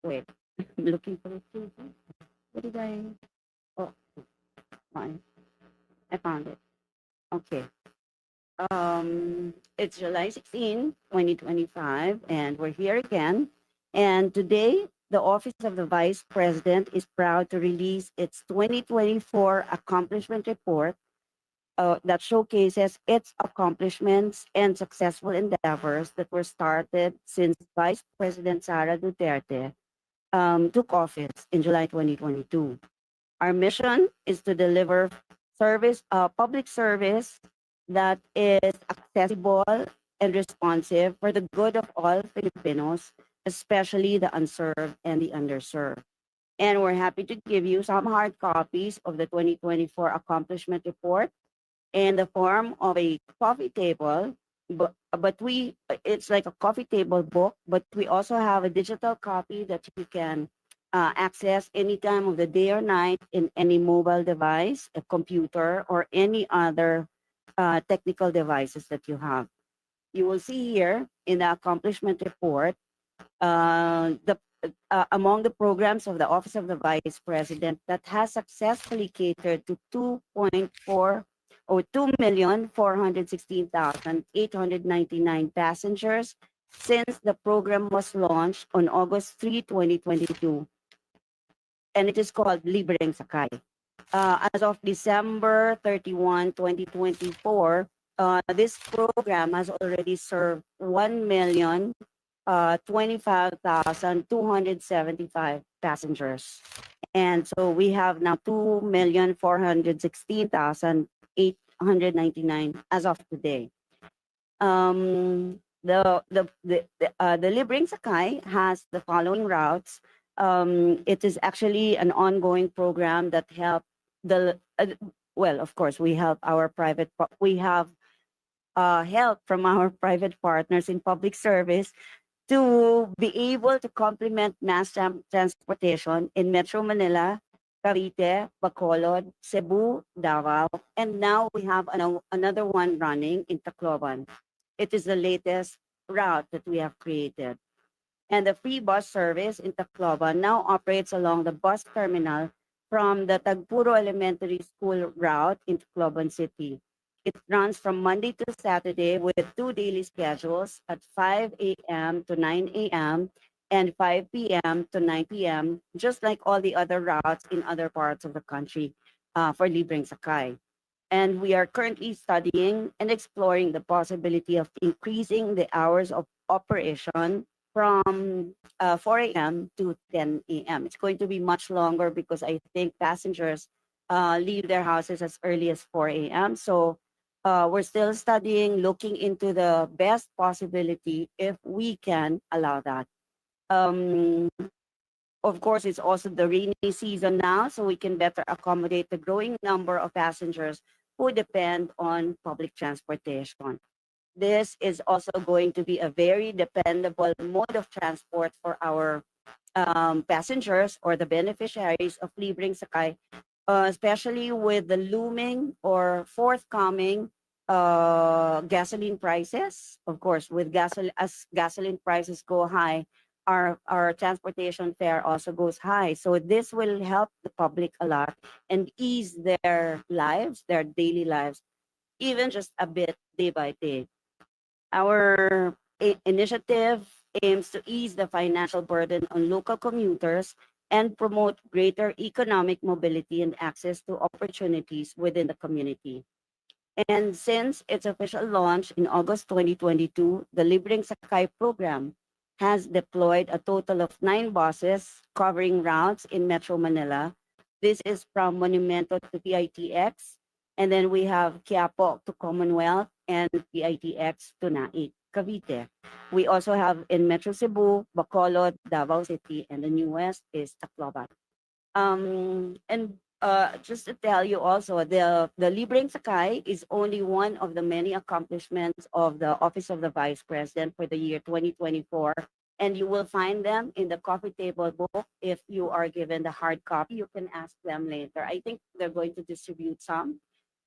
Wait, I'm looking for it. What did I? Oh, fine. I found it. Okay. It's July 16, 2025, and we're here again. And today, the Office of the Vice President is proud to release its 2024 accomplishment report that showcases its accomplishments and successful endeavors that were started since Vice President Sara Duterte took office in July 2022. Our mission is to deliver public service that is accessible and responsive for the good of all Filipinos, especially the unserved and the underserved. And we're happy to give you some hard copies of the 2024 accomplishment report in the form of a coffee table. But it's like a coffee table book, but we also have a digital copy that you can access any time of the day or night in any mobile device, a computer, or any other technical devices that you have. You will see here in the accomplishment report the among the programs of the Office of the Vice President that has successfully catered to 2.4 or 2,416,899 passengers since the program was launched on August 3, 2022, and it is called Libreng Sakay. As of December 31, 2024, this program has already served 1,025,275 passengers. And so we have now 2,416,899 as of today. The Libreng Sakay has the following routes. It is actually an ongoing program that help the well, of course, we help our we have help from our private partners in public service to be able to complement mass transportation in Metro Manila, Cavite, Bacolod, Cebu, Davao, and now we have another one running in Tacloban. It is the latest route that we have created. And the free bus service in Tacloban now operates along the bus terminal from the Tagpuro Elementary School route in Tacloban City. It runs from Monday to Saturday with two daily schedules at 5 a.m. to 9 a.m. and 5 p.m. to 9 p.m., just like all the other routes in other parts of the country for Libreng Sakay. And we are currently studying and exploring the possibility of increasing the hours of operation from 4 a.m. to 10 a.m. It's going to be much longer because I think passengers leave their houses as early as 4 a.m. So we're still studying, looking into the best possibility if we can allow that. Um, of course, it's also the rainy season now, so we can better accommodate the growing number of passengers who depend on public transportation. This is also going to be a very dependable mode of transport for our passengers or the beneficiaries of Libreng Sakay, especially with the looming or forthcoming gasoline prices. Of course, with as gasoline prices go high, our transportation fare also goes high. So this will help the public a lot and ease their lives, their daily lives, even just a bit day by day. Our initiative aims to ease the financial burden on local commuters and promote greater economic mobility and access to opportunities within the community. And since its official launch in August 2022, the Libreng Sakay program has deployed a total of 9 buses covering routes in Metro Manila. This is from Monumento to PITX, and then we have Quiapo to Commonwealth and PITX to Naik, Cavite. We also have in Metro Cebu, Bacolod, Davao City, and the newest is Tacloban. And just to tell you also, the Libreng Sakay is only one of the many accomplishments of the Office of the Vice President for the year 2024. And you will find them in the coffee table book. If you are given the hard copy, you can ask them later. I think they're going to distribute some.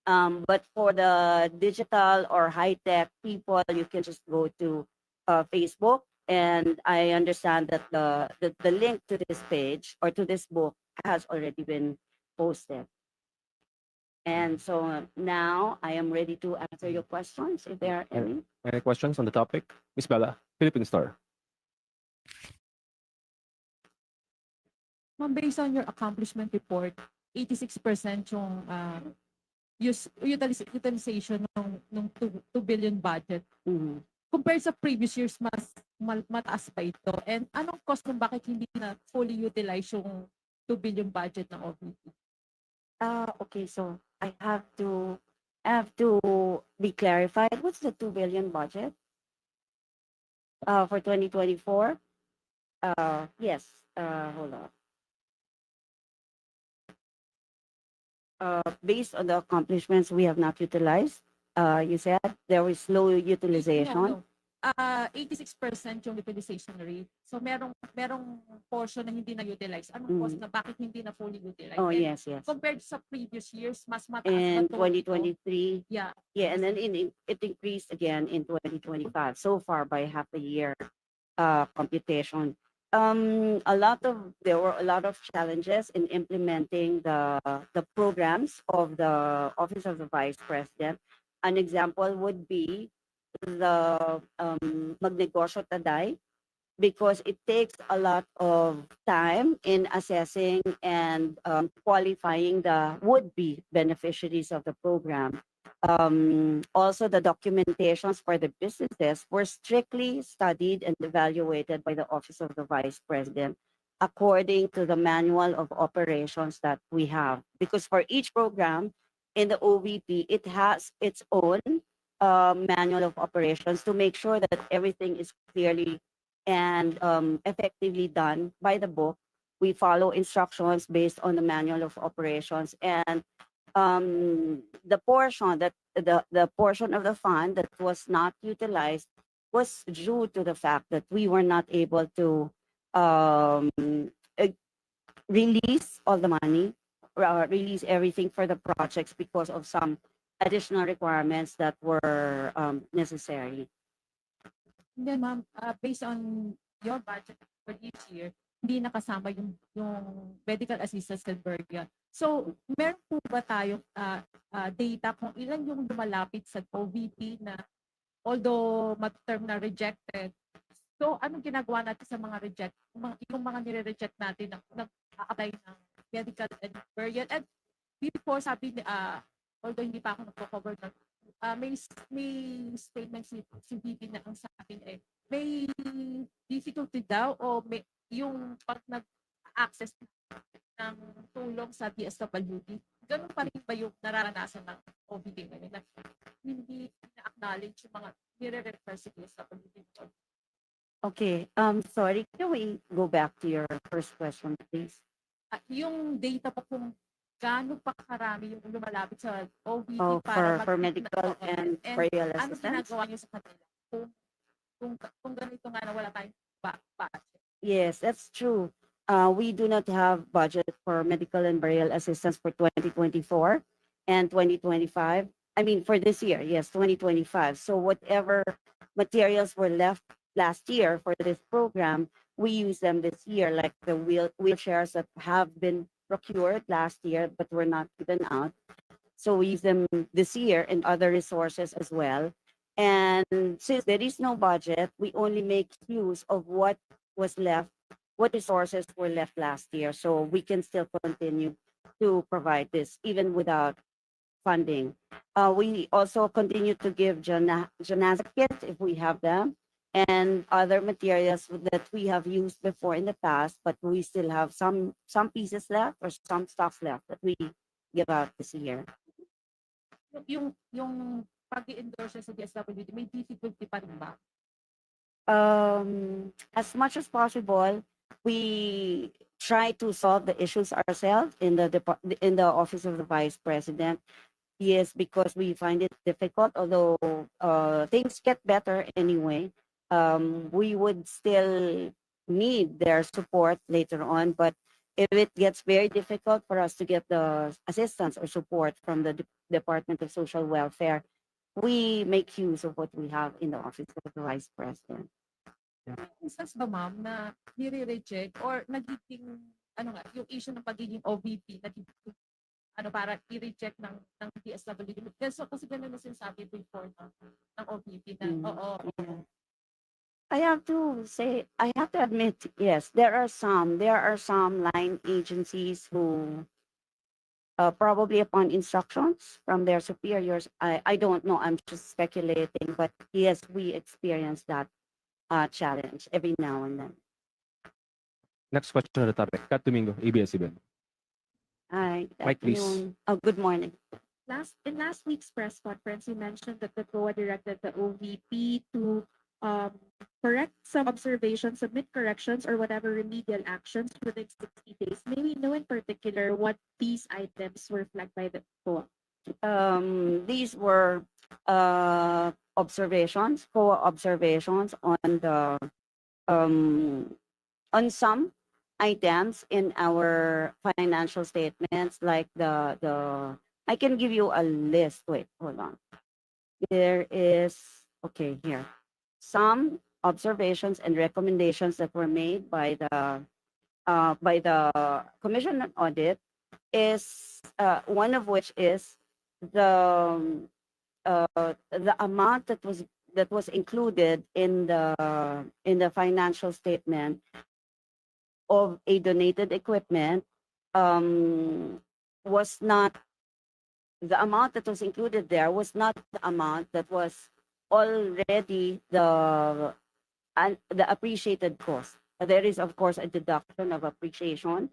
But for the digital or high-tech people, you can just go to Facebook And I understand that the link to this page or to this book has already been posted. And so now I am ready to answer your questions if there are any. Any questions on the topic? Miss Bella, Philippine Star. Ma'am, based on your accomplishment report, 86% yung utilization ng 2 billion budget. Mhm. Compared sa previous years, mataas pa ito. And anong cost kung bakit hindi na fully utilize yung 2 billion budget ng OVP? Okay, so I have to be clarified. What's the 2 billion budget? For 2024? Yes. Hold on. Based on the accomplishments we have not utilized, you said there was low utilization. No. 86% yung utilization rate. So merong portion na hindi na-utilize. Anong cost na bakit hindi na fully utilized? Oh, And yes. compared sa previous years, mas mataas In ba to? 2023, Yeah. and then it increased again in 2025. So far by half a year computation. There were a lot of challenges in implementing the programs of the Office of the Vice President. An example would be the Magnegosyo Taday, because it takes a lot of time in assessing and qualifying the would-be beneficiaries of the program. Also, the documentations for the businesses were strictly studied and evaluated by the Office of the Vice President according to the manual of operations that we have. Because for each program in the OVP, it has its own manual of operations to make sure that everything is clearly and effectively done by the book. We follow instructions based on the manual of operations, and the portion of the fund that was not utilized was due to the fact that we were not able to um, uh, release all the money, release everything for the projects because of some additional requirements that were necessary. And then ma'am, based on your budget for this year, hindi nakasama yung medical assistance and burial. So, meron po ba tayong data kung ilan yung lumalapit sa OVP na although term na rejected, so anong ginagawa natin sa mga yung mga nire-reject natin na nag-a-apply ng medical and burial? And before sabi although hindi pa ako nagko-cover ng may statement si VP na ang sa akin may difficulty daw o may yung pag nag-access ng tulong sa DSWD, ganun pa rin ba yung nararanasan ng OVP ngayon na hindi na-acknowledge yung mga nire-refer sa DSWD? Okay, sorry, can we go back to your first question, please? Yung data po kung gaano pa karami yung lumalapit sa OVP For medical and burial ano assistance? ginagawa niyo sa kanila kung ganito nga na wala tayong budget? Yes, that's true. We do not have budget for medical and burial assistance for 2024 and 2025. I mean, for this year, yes, 2025. So whatever materials were left last year for this program, we use them this year, like the wheelchairs that have been procured last year but were not given out. So we use them this year and other resources as well. And since there is no budget, we only make use of what was left, what resources were left last year. So we can still continue to provide this even without funding. We also continue to give Janasa kits if we have them, and other materials that we have used before in the past, but we still have some pieces left or some stocks left that we give out this year. Yung pag-i-endorse sa DSWD, may difficulty pa rin ba? As much as possible, we try to solve the issues ourselves in the Office of the Vice President. Yes, because we find it difficult, although things get better anyway. We would still need their support later on, but if it gets very difficult for us to get the assistance or support from the Department of Social Welfare, we make use of what we have in the Office of the Vice President. Instance ba ma'am na nire-reject or nagiging ano nga, yung issue ng pagiging OVP nagiging ano para i-reject ng DSWD. Kasi ganun na sinasabi before ng OVP na Mm. oo. Yeah. I have to say, I have to admit, yes, there are some line agencies who, probably upon instructions from their superiors, I don't know, I'm just speculating, but yes, we experience that challenge every now and then. Next question on the topic. Kat Domingo, ABS-CBN. Hi, good Mike, please. afternoon. Oh, good morning. In last week's press conference, you mentioned that the COA directed the OVP to correct some observations, submit corrections, or whatever remedial actions within 60 days. May we know in particular what these items were flagged by the COA? These were observations, core observations um, on some items in our financial statements, like the I can give you a list. Wait, hold on. There is, okay, here. Some observations and recommendations that were made by the Commission on Audit is, one of which is the amount that was included in the financial statement of a donated equipment, was not the amount that was included there was not the amount that was already the appreciated cost. There is, of course, a deduction of appreciation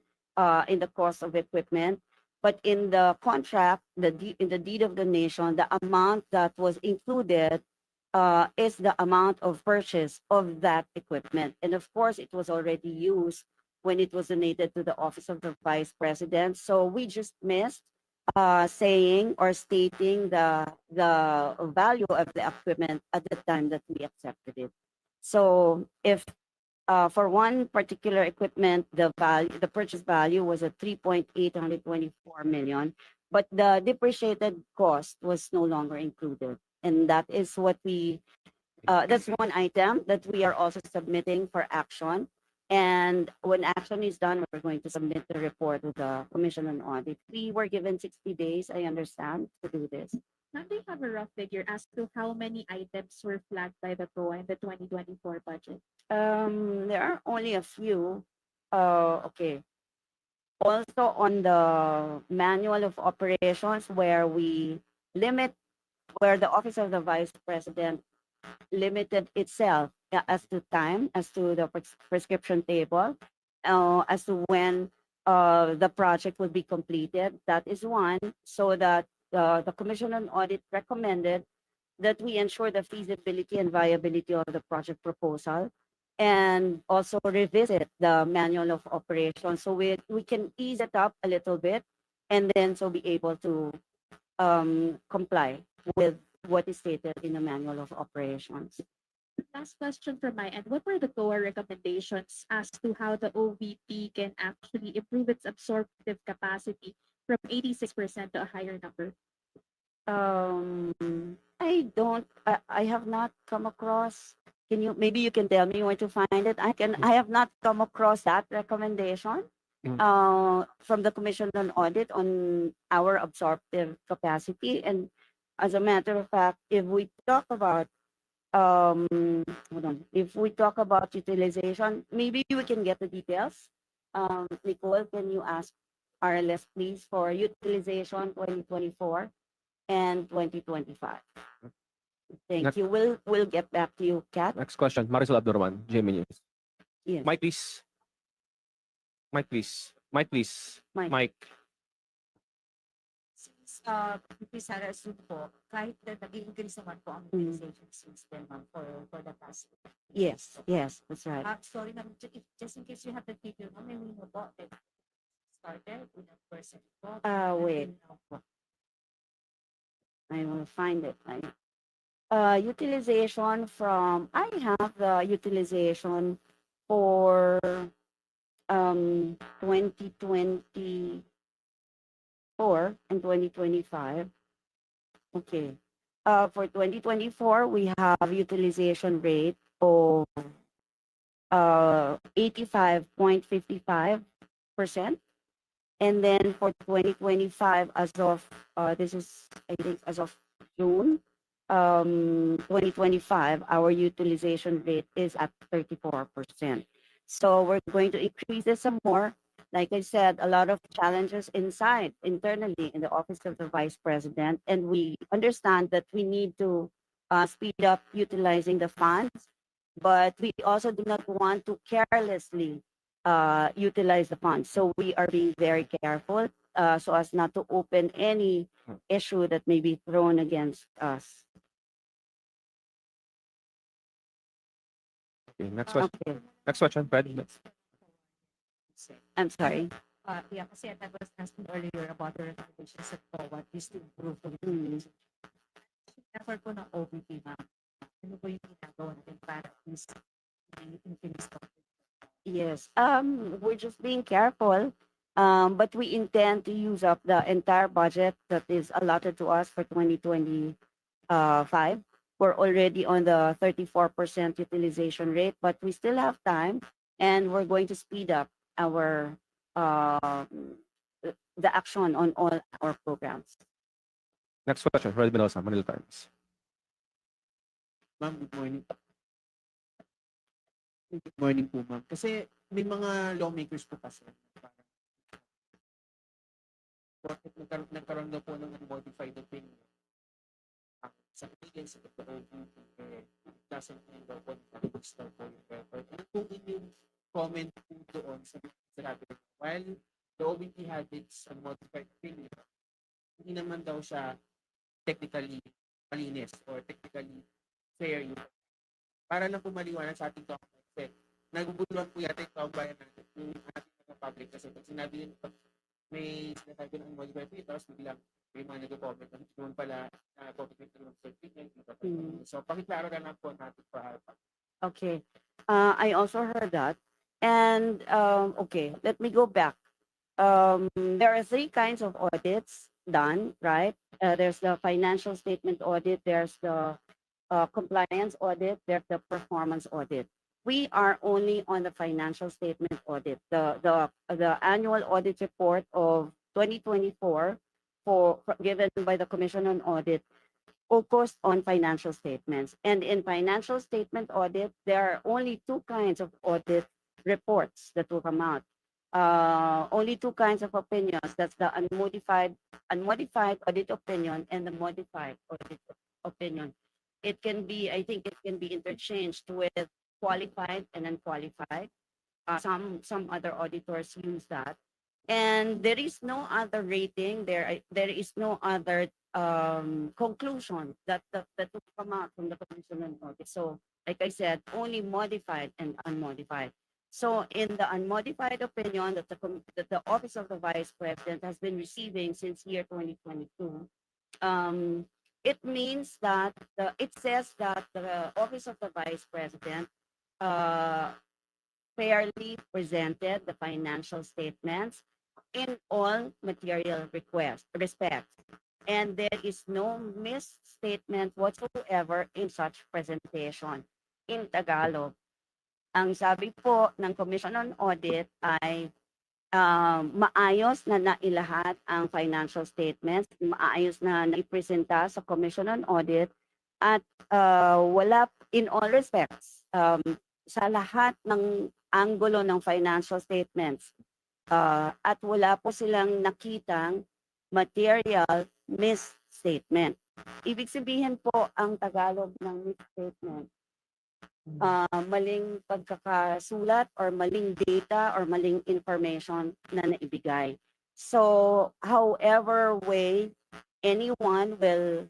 in the cost of equipment, but in the contract, in the deed of donation, the amount that was included is the amount of purchase of that equipment. And of course, it was already used when it was donated to the Office of the Vice President. So we just missed saying or stating the value of the equipment at the time that we accepted it. So if for one particular equipment, the purchase value was at 3.824 million, but the depreciated cost was no longer included. And that is what that's one item that we are also submitting for action. And when action is done, we're going to submit the report to the Commission on Audit. We were given 60 days, I understand, to do this. Now, do you have a rough figure as to how many items were flagged by the COA in the 2024 budget? There are only a few. Okay. Also on the manual of operations, where the Office of the Vice President limited itself, as to time, as to the prescription table, as to when the project will be completed. That is one, so that the Commission on Audit recommended that we ensure the feasibility and viability of the project proposal, and also revisit the manual of operations so we can ease it up a little bit, and then so be able to comply with what is stated in the manual of operations. Last question from my end. What were the COA recommendations as to how the OVP can actually improve its absorptive capacity from 86% to a higher number? I have not come across, maybe you can tell me where to find it? I have not come across that recommendation from the Commission on Audit on our absorptive capacity. And as a matter of fact, if we talk about hold on, if we talk about utilization, maybe we can get the details. Nicole, can you ask RLS please for utilization 2024 and 2025? Thank Next- you. We'll get back to you, Kat. Next question. Marisol Abdurrahman, GMA News. Yes. Mike, please. Mike, please. Mike, please. Mike. Mike. Since Sara assume po, kahit na nag-increase naman po ang Mm. utilization since then, ma'am, for the past. Yes, that's right. Sorry, ma'am, just in case you have the figure, ma'am, may we know po that started with a percent po. Wait. I will find it. Utilization I have the utilization for 2024 and 2025. Okay. For 2024, we have utilization rate of 85.55%. And then for 2025, as of this is I think as of June 2025, our utilization rate is at 34%. So we're going to increase this some more. Like I said, a lot of challenges internally in the office of the vice president, and we understand that we need to speed up utilizing the funds, but we also do not want to carelessly utilize the funds. So we are being very careful so as not to open any issue that may be thrown against us. Okay, next question. Okay, Next question, Fred. I'm sorry. Yeah, kasi I was asking earlier about the recommendations of what is to improve the Mm. utilization. Effort po ng OVP, ma'am. Ano po yung ginagawa natin para at least increase the Yes, we're just being careful, but we intend to use up the entire budget that is allotted to us for 2025. We're already on the 34% utilization rate, but we still have time, and we're going to speed up our the action on all our programs. Next question, Fred Mendoza, Manila Times. Ma'am, good morning. Good morning po, ma'am. Kasi may mga lawmakers po kasi parang bakit nagkaroon na po ng unmodified opinion sa kanila sa OVP doesn't mean daw po na-register po yung record. Ano po inyong comment po doon sa sinabi? While the OVP had its unmodified opinion, hindi naman daw siya technically malinis or technically fair yung para lang po maliwanag sa ating kaumbayan. Kasi naguguluhan po yata yung kaumbayan natin, yung ating mga public. Kasi pag sinabi yun, pag may sinasabi ng modified opinion, tapos biglang may mga nag-comment. Doon pala, comment ng opinion. So, pakiklaro na lang po natin pa. Okay. I also heard that. And okay, let me go back. There are three kinds of audits done, right? There's the financial statement audit, there's the compliance audit, there's the performance audit. We are only on the financial statement audit. The annual audit report of 2024 given by the Commission on Audit focused on financial statements. And in financial statement audit, there are only two kinds of audit reports that will come out. Only two kinds of opinions. That's the unmodified audit opinion and the modified audit opinion. It can be, I think it can be interchanged with qualified and unqualified. Some other auditors use that. And there is no other rating, there is no other conclusion that will come out from the Commission on Audit. So, like I said, only modified and unmodified. So, in the unmodified opinion that the Office of the Vice President has been receiving since year 2022, it means that it says that the Office of the Vice President fairly presented the financial statements in all material respects. And there is no misstatement whatsoever in such presentation. In Tagalog, ang sabi po ng Commission on Audit ay maayos na nailahat ang financial statements, maayos na naipresenta sa Commission on Audit, at wala in all respects, sa lahat ng anggulo ng financial statements, at wala po silang nakitang material misstatement. Ibig sabihin po ang Tagalog ng misstatement, maling pagkakasulat or maling data or maling information na naibigay. So, however way anyone will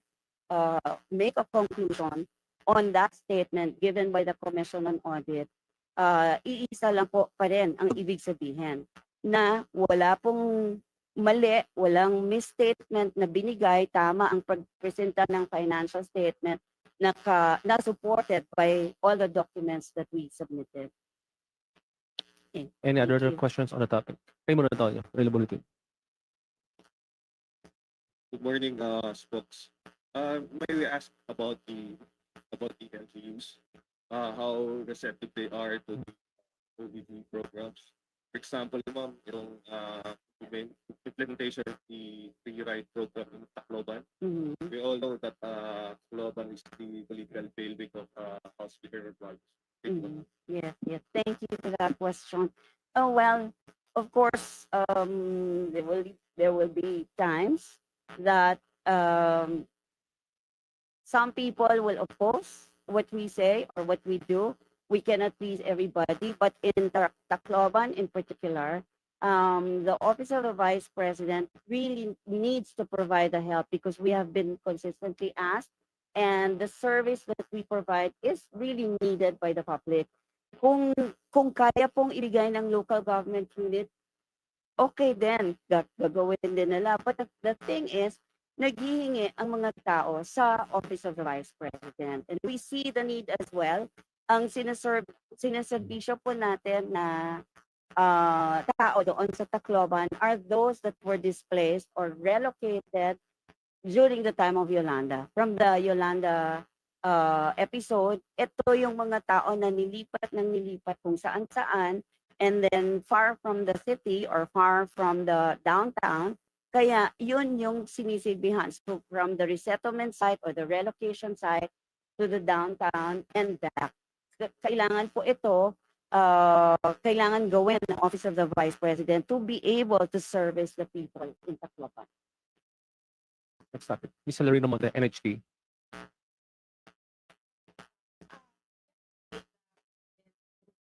make a conclusion on that statement given by the Commission on Audit, iisa lang po pa rin ang ibig sabihin na wala pong mali, walang misstatement na binigay, tama ang pagpresenta ng financial statement na supported by all the documents that we submitted. Okay, Any thank other you. questions on the topic? Kayo muna tayo, availability. Good morning, Spokes. May we ask about the LGUs, how receptive they are to the OVP programs. For example, ma'am, yung implementation of the free ride program in Tacloban. Mhm. We all know that Tacloban is the political bailiwick of hospital drugs. Mhm. Yes, yes. Thank you for that question. Oh well, of course, there will be times that some people will oppose what we say or what we do. We cannot please everybody, but in Tacloban in particular, the office of the vice president really needs to provide the help because we have been consistently asked, and the service that we provide is really needed by the public. Kung kung kaya pong ibigay ng local government unit, okay din, gagawin din nila. But the thing is, naghihingi ang mga tao sa Office of the Vice President. And we see the need as well. Ang sineserbisyo po natin na tao doon sa Tacloban are those that were displaced or relocated during the time of Yolanda. From the Yolanda episode, ito yung mga tao na nilipat kung saan-saan and then far from the city or far from the downtown. Kaya yun yung sinisilbihan. So from the resettlement site or the relocation site to the downtown and back. Kailangan po ito, kailangan gawin ng Office of the Vice President to be able to service the people in Tacloban. Next topic. Ms. Larino Monte, NHT.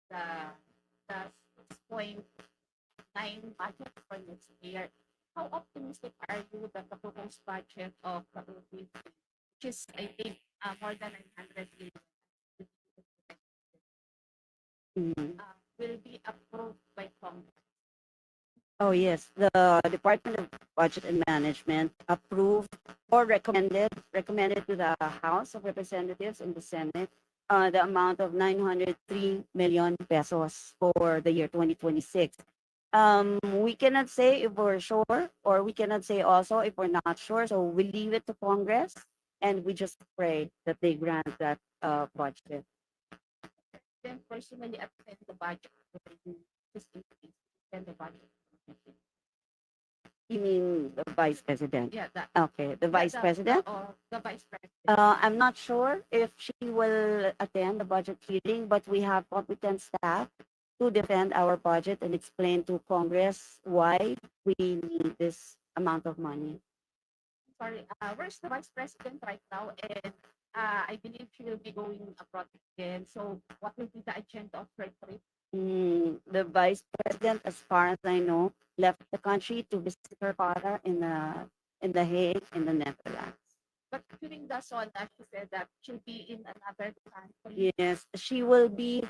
The 6.9 budget for next year. How optimistic are you that the proposed budget of the OVP, which is I think more than 900 million, Mhm. will be approved by Congress? Oh, yes. The Department of Budget and Management approved or recommended to the House of Representatives and the Senate the amount of 903 million pesos for the year 2026. We cannot say if we're sure, or we cannot say also if we're not sure. So we leave it to Congress and we just pray that they grant that budget. Then personally attend the budget review, just in case, attend the budget. You mean the Vice President? Yeah, that. Okay, the Vice President? The Vice President. I'm not sure if she will attend the budget hearing, but we have competent staff to defend our budget and explain to Congress why we need this amount of money. Sorry, where's the Vice President right now? And I believe she will be going abroad again. So what will be the agenda of her trip? The Vice President, as far as I know, left the country to visit her father in the Hague in the Netherlands. But during the SONA, she said that she'll be in another country. Yes, she will be.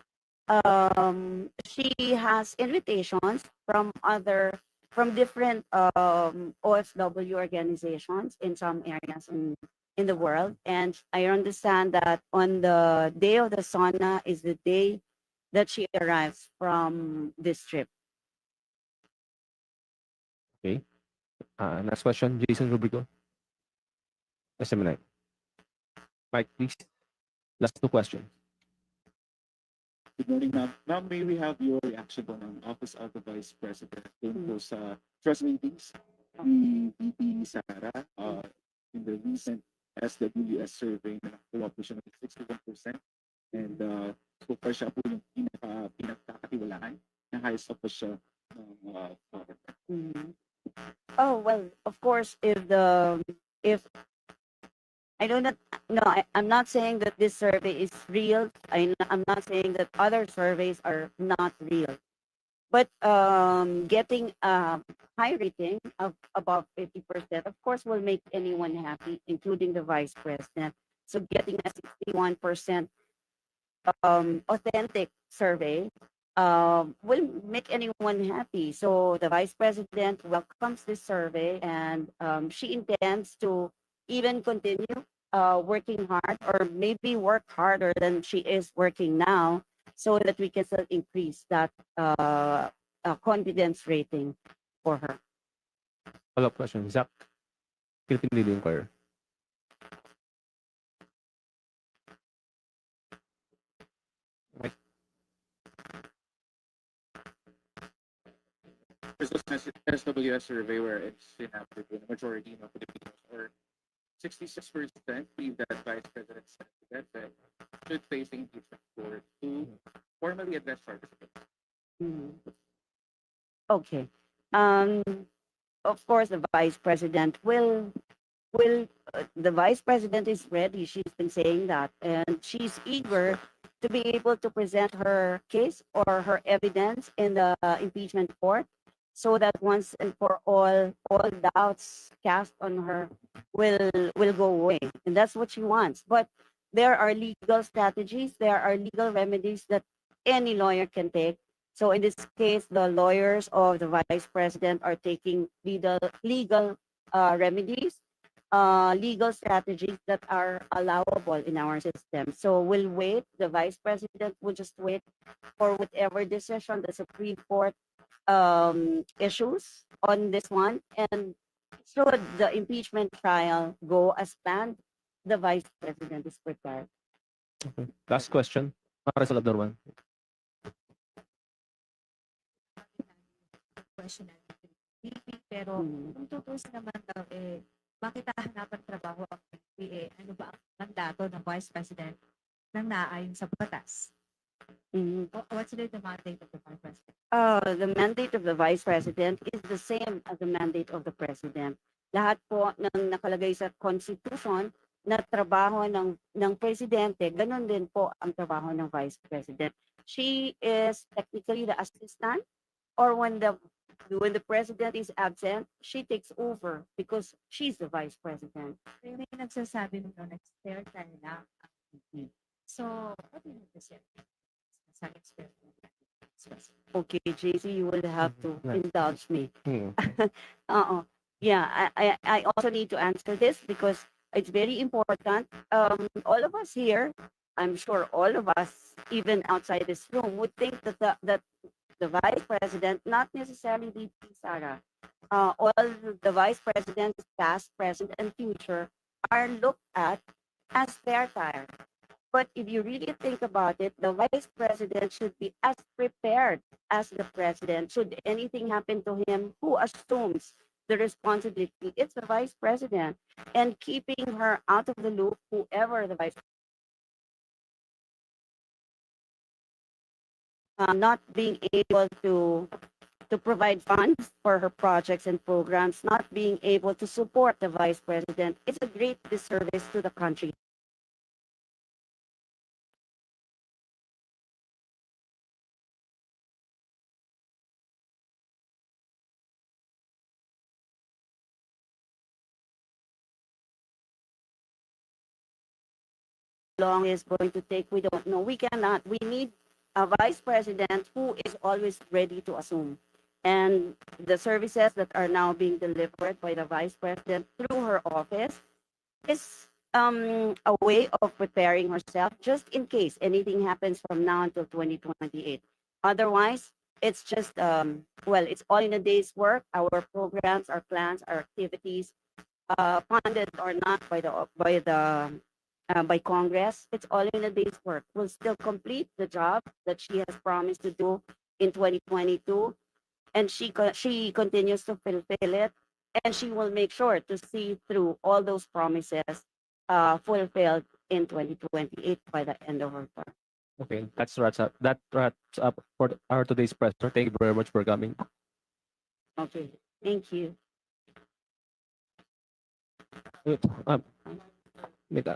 She has invitations from different OFW organizations in some areas in the world, and I understand that on the day of the SONA is the day that she arrives from this trip. Next question, Jason Rubrico. SM9. Mike, please. Last two questions. Good morning, ma'am. Ma'am, may we have your reaction on ang Office of the Vice President tungkol sa trust ratings ni VP Sara in the recent SWS survey na nakakuha po siya ng 61% and so far siya po yung pinagkakatiwalaan na highest up po siya ng government. Oh well, of course, if I don't know, no, I'm not saying that this survey is real. I'm not saying that other surveys are not real. But getting a high rating of above 50%, of course, will make anyone happy, including the vice president. So getting a 61% authentic survey will make anyone happy. So the vice president welcomes this survey, and she intends to even continue working hard, or maybe work harder than she is working now, so that we can still increase that confidence rating for her. Follow-up question, Zach, Philippine Daily Inquirer. there's this SWS survey where it's sinabi ko na majority ng Filipinos, or 66% believe that Vice President Duterte should face impeachment court to formally address charges. Mhm. Okay. Um, of course, the vice president the vice president is ready. She's been saying that, and she's eager to be able to present her case or her evidence in the impeachment court, so that once and for all doubts cast on her will go away, and that's what she wants. But there are legal strategies, there are legal remedies that any lawyer can take. So in this case, the lawyers of the vice president are taking legal remedies, legal strategies that are allowable in our system. So we'll wait. The vice president will just wait for whatever decision the Supreme Court issues on this one. And should the impeachment trial go as planned, the vice president is prepared. Okay. Last question. Para sa labdar one. Question natin. Pero Mm. kung tutusin naman daw, bakit hahanapan trabaho ang PPA? Ano ba ang mandato ng Vice President nang naayon sa batas? Mhm. What's the mandate of the Vice President? The mandate of the vice president is the same as the mandate of the president. Lahat po ng nakalagay sa constitution na trabaho ng presidente, ganun din po ang trabaho ng vice president. She is technically the assistant, or when the president is absent, she takes over because she's the vice president. May nagsasabi nung nag-spare time lang ang PP. So, what do you mean to say? Sa expert. Okay, JC, you will have to Right. indulge me. Hmm. Yeah, I also need to answer this because it's very important. All of us here, I'm sure all of us, even outside this room, would think that the vice president, not necessarily VP Sara, all the vice presidents, past, present, and future, are looked at as spare tire. But if you really think about it, the vice president should be as prepared as the president. Should anything happen to him, who assumes the responsibility? It's the vice president. And keeping her out of the loop, whoever the vice not being able to provide funds for her projects and programs, not being able to support the vice president, it's a great disservice to the country. Long is going to take, we don't know. We cannot. We need a vice president who is always ready to assume. And the services that are now being delivered by the vice president through her office is a way of preparing herself just in case anything happens from now until 2028. Otherwise, it's just it's all in a day's work. Our programs, our plans, our activities, funded or not by Congress, it's all in a day's work. We'll still complete the job that she has promised to do in 2022, and she continues to fulfill it, and she will make sure to see through all those promises fulfilled in 2028 by the end of her term. Okay, that wraps up for our today's presser. Thank you very much for coming. Okay, thank you. Wait, wait,